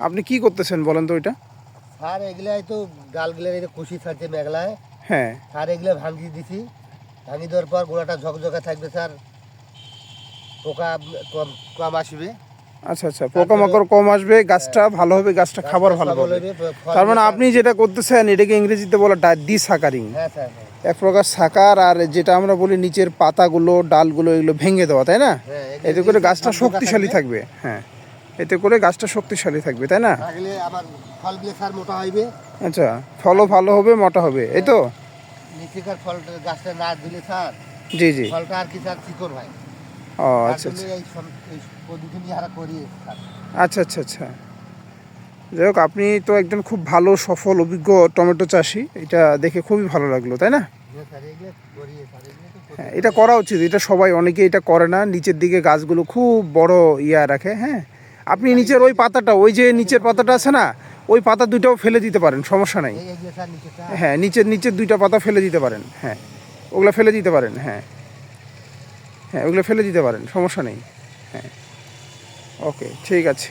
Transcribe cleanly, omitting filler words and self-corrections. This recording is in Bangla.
আপনি কি করতেছেন বলেন তো ওইটা? সার এগুলাই তো ডালগুলো এই যে কুশি ছাড়ছে মেঘলায়, হ্যাঁ। সার এগুলো ভাঙিয়ে দিছি। ভাঙিয়ে দেওয়ার পর গোড়াটা ঝকঝকে থাকবে স্যার, পোকা কম কম আসবে। আচ্ছা আচ্ছা, পোকামাকড় কম আসবে, গাছটা ভালো হবে, গাছটা খাবার ভালো সবল পাবে। হবে, তার মানে আপনি যেটা করতেছেন এটাকে ইংরেজিতে বলে ডিসাকারিং। হ্যাঁ স্যার, হ্যাঁ এক প্রকার সাকার, আর যেটা আমরা বলি নিচের পাতাগুলো ডালগুলো এগুলো ভেঙে দেওয়া, তাই না? হ্যাঁ, এতে করে গাছটা শক্তিশালী থাকবে। হ্যাঁ, এতে করে গাছটা শক্তিশালী থাকবে, তাই না? থাকলে আবার ফলগুলো স্যার মোটা হইবে। আচ্ছা, ফলও ভালো হবে, মোটা হবে, এই তো? নিচেকার ফলটা গাছটা না দিলে স্যার, জি জি। ফলটা আর কি স্যার চিকন হয়। ও তার আচ্ছা জন্য আচ্ছা এই পদ্ধতি নিয়ে হারা করি স্যার। আচ্ছা আচ্ছা আচ্ছা। যাই হোক, আপনি তো একজন খুব ভালো সফল অভিজ্ঞ টমেটো চাষি, এটা দেখে খুবই ভালো লাগলো, তাই না? হ্যাঁ স্যার, এগুলো করি স্যার, এগুলো তো হ্যাঁ, এটা করা উচিত। এটা সবাই, অনেকে এটা করে না, নিচের দিকে গাছগুলো খুব বড় রাখে। হ্যাঁ, আপনি নিচের ওই পাতাটা, ওই যে নিচের পাতাটা আছে না, ওই পাতা দুইটাও ফেলে দিতে পারেন, সমস্যা নাই। এই যে স্যার নিচেটা, হ্যাঁ, নিচের নিচের দুইটা পাতা ফেলে দিতে পারেন। হ্যাঁ, ওগুলো ফেলে দিতে পারেন। হ্যাঁ হ্যাঁ, ওগুলো ফেলে দিতে পারেন, সমস্যা নেই। হ্যাঁ, ওকে, ঠিক আছে।